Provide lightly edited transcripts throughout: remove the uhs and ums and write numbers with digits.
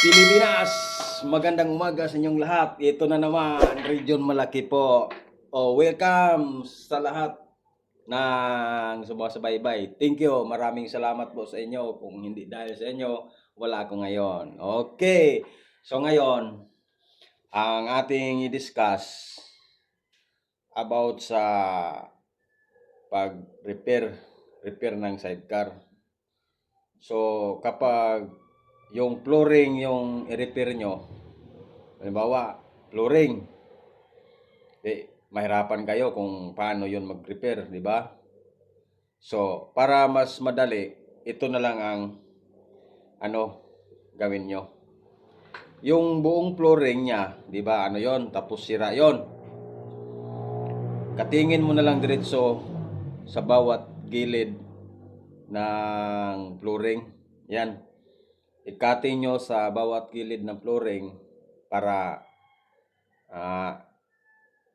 Pilipinas, magandang umaga sa inyong lahat. Ito na naman, Region Malaki po. Welcome sa lahat ng sumasabay-bay. Thank you, maraming salamat po sa inyo. Kung hindi dahil sa inyo, wala ako ngayon. Okay, so ngayon, ang ating i-discuss about sa repair ng sidecar. So, kapag yung flooring yung i-repair nyo, halimbawa, flooring, mahirapan kayo kung paano yun mag-repair, di ba? So, para mas madali, ito na lang ang gawin nyo. Yung buong flooring niya, di ba, yon, tapos sira yon. Katingin mo na lang diretso sa bawat gilid ng flooring. Yan. I-cutting nyo sa bawat gilid ng flooring para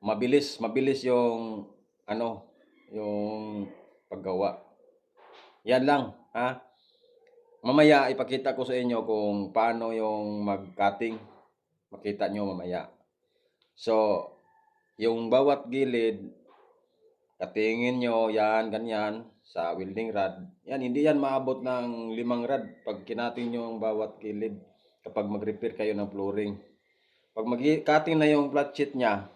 mabilis yung yung paggawa. Yan lang, ha. Mamaya ipakita ko sa inyo kung paano yung mag-cutting. Makita nyo mamaya. So, yung bawat gilid, katingin nyo yan, ganyan, sa welding rod. Yan, hindi yan maabot ng 5 rod pag kinating nyo ang bawat gilid kapag mag-repair kayo ng flooring. Pag mag-cutting na yung flat sheet nya,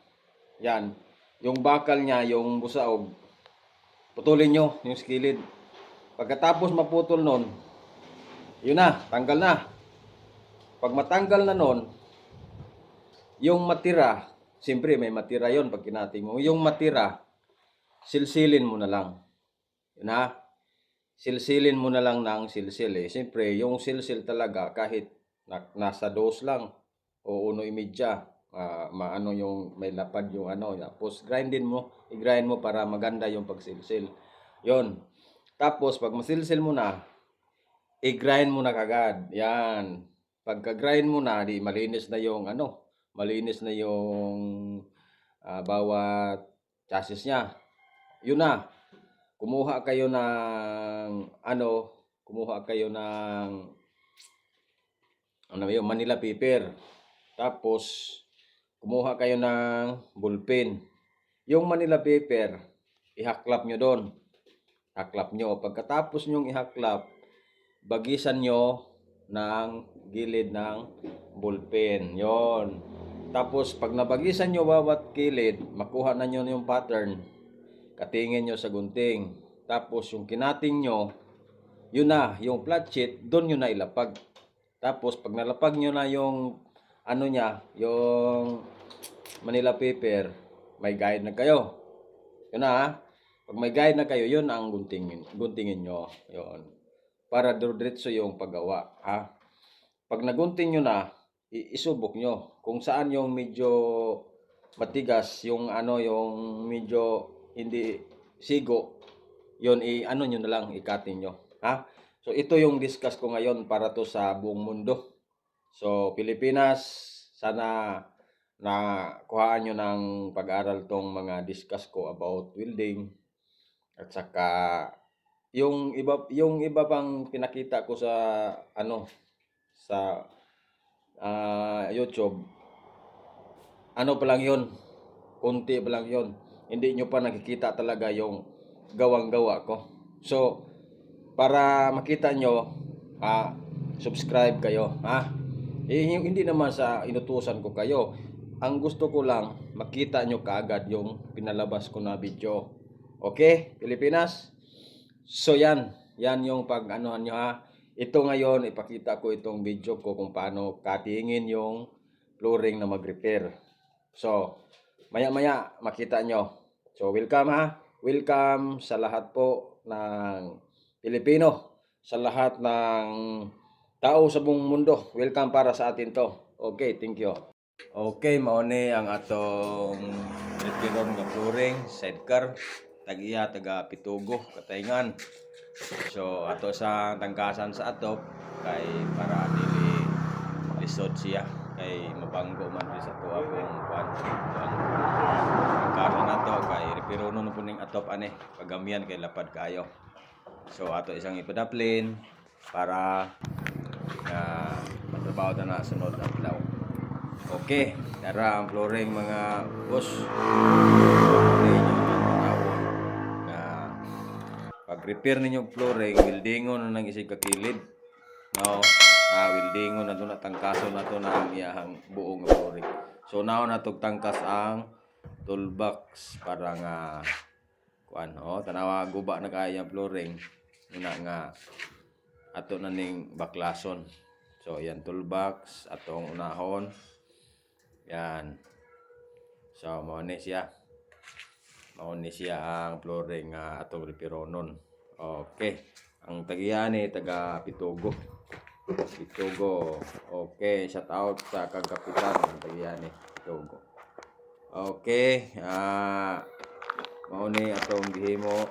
yan, yung bakal nya, yung busaog, putulin nyo yung skilid. Pagkatapos maputol nun, yun na, tanggal na. Pag matanggal na nun, yung matira, siyempre may matira yon pag kinating mo. Yung matira, silsilin mo na lang. Yun ha. Silsilin mo na lang ng silsil eh. Siyempre, yung silsil talaga kahit nasa dos lang o 1.5, maano yung may lapad yung tapos i-grind mo para maganda yung pagsilsil. Yon. Tapos pag masilsil mo na, i-grind mo na kagad. Yan. Pagka-grind mo na, di malinis na yung bawat chassis niya. Yun na. Kumuha kayo ng Manila paper. Tapos kumuha kayo ng ballpen. Yung Manila paper, ihaklap nyo doon. Haklap nyo. Pagkatapos nyong ihaklap, bagisan nyo ng gilid ng ballpen. Yon. Tapos pag nabagisan nyo bawat gilid, makuha na nyo yung pattern. Katingin nyo sa gunting. Tapos yung kinating nyo, yun na, yung flat sheet, doon nyo na ilapag. Tapos pag nalapag nyo na yung yung Manila paper, may guide na kayo. Yun na ha. Pag may guide na kayo, yun ang guntingin nyo. Yun. Para diretso yung paggawa. Ha? Pag nagunting nyo na, isubok nyo. Kung saan yung medyo matigas, yung medyo hindi sigo, yun nyo na lang, i-cutting nyo. Ha? So ito yung discuss ko ngayon para to sa buong mundo. So Pilipinas, sana kuhaan nyo ng pag-aral tong mga discuss ko about welding. At saka yung iba pang pinakita ko sa YouTube, pa lang yun, konti pa lang yun. Hindi nyo pa nakikita talaga yung gawang-gawa ko. So, para makita nyo, subscribe kayo. Hindi naman sa inutusan ko kayo. Ang gusto ko lang, makita nyo kaagad yung pinalabas ko na video. Okay, Pilipinas? So, yan yung pag-anuhan nyo ha. Ito ngayon, ipakita ko itong video ko kung paano katingin yung flooring na mag-repair. So, maya-maya makita nyo. So, welcome ha. Welcome sa lahat po ng Pilipino. Sa lahat ng tao sa buong mundo. Welcome para sa atin to. Okay, thank you. Okay, mauni ang atong repair ng flooring, sidecar. Tag-iya, taga Pitugo, Katayngan. So, ato sa tangkasan sa atop, kay para dili lisod siya. Kay mabanggo man sa tuwa kung kuan. Karon nato kay repiro no po ning atop ani pagamian kay lapad kayo. So ato isang ipadaplin para matrabaho na sunod ang adlaw. Okay, tara ang flooring mga boss. Pag-repair ninyo flooring, wildingon na nang isig kakilid. No, wildingon na doon at tangkaso na to na ang iyahang buong flooring. So now na tangkas ang toolbox para nga kuan tanawa guba na kaya ang flooring una nga ato na ning baklason. So yan toolbox atong unahon. Yan. So mao ni siya. Mao ni siya ang flooring nga atong repironon. Okay. Ang tagiyan ni taga Pitugo. Pitugo. Okay, shout out sa kang kapitan ang tagiyan ni Pitugo. Okay, mao ni atong gihimo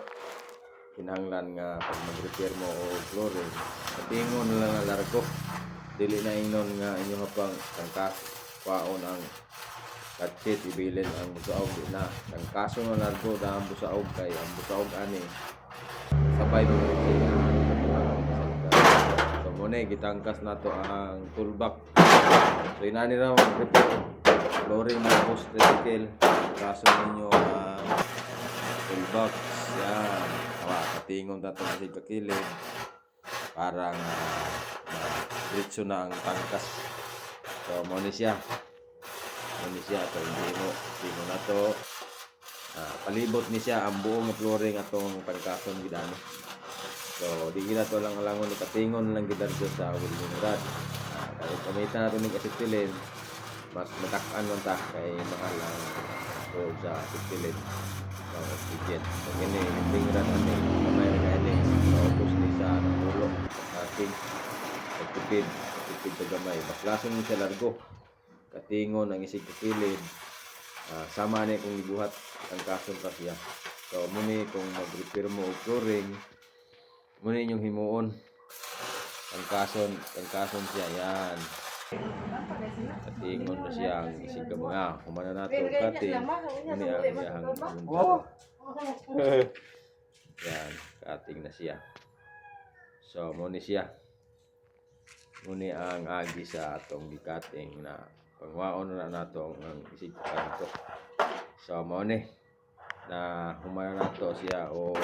kinahanglan nga pag mag-repair mo og flooring, patingon na lang ang largo. Dili na ingnon nga inyo pang tangkas paon ang katsit ibilin ang busaog di na. Tangkaso ng largo da ang busaog kay ang busaog ani sabay mo so mo ni gitangkas nato ang toolbox. So inani ra mag-repair flooring na post tricycle kaso ninyo ang toolbox yan katingon nato kasi kakilid para nga diretso na ang tangkas. So mo ni siya ito hindi mo na to palibot ni siya ang buong flooring atong tangkason gidano. So di gina to lang alangon ni katingon lang gidar sa welding rod. Kaya pamitan nato ning acetylen mas matak-an man ta kay mahal ang to sa acetylen ng oxygen. So kini welding rod ani kamay ra kay ni naubos ni sa ulo ating tipid sa gamay baklason ni siya largo katingon ang isig kakilid sama ni kung ibuhat ang kason pa siya. So muni kung mag-repair mo og flooring muni inyong himuon ang kason siya yan katingon na siya ang isig gamay humana nato kating muni ang iyahang yan kating na siya. So muni siya muni ang agi sa atong gikating na pangwaon na nato ang isig kanto. So mao ni na humana nato siya o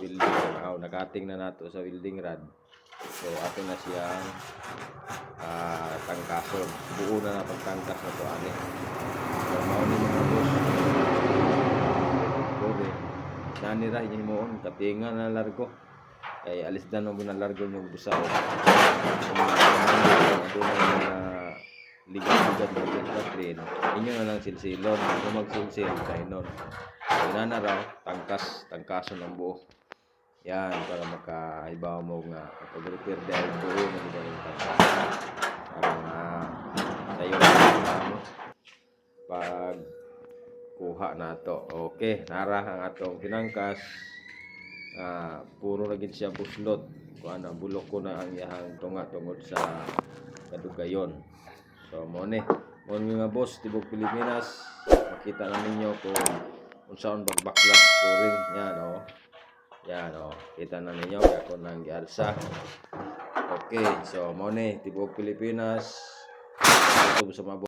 welding nakating na nato sa welding rod. So ato na siyang tangkason buo na na pagtangkas na to ani. So mao ni mga boss okay nani ra himuon katingan na largo kay alis dan mo na largo yung busaw ligat na train inyo na lang silsilon kung magsilsil kay nun na raw tangkason ang buo yan para makaibaw mo nga pag-repair dahil buo na gina yung tangkas parang tayo na pag kuha na to. Okay nara ang atong pinangkas puro na gid siya buslot kung ano bulok ko na ang iyahang tunga tungod sa kadugayon. So mo ni mga boss tibok Pilipinas makita na ninyo kung unsaon bagbaklas flooring yan kita na ninyo ako nang gialsa. Okay so mo ni tibok Pilipinas ito sa mga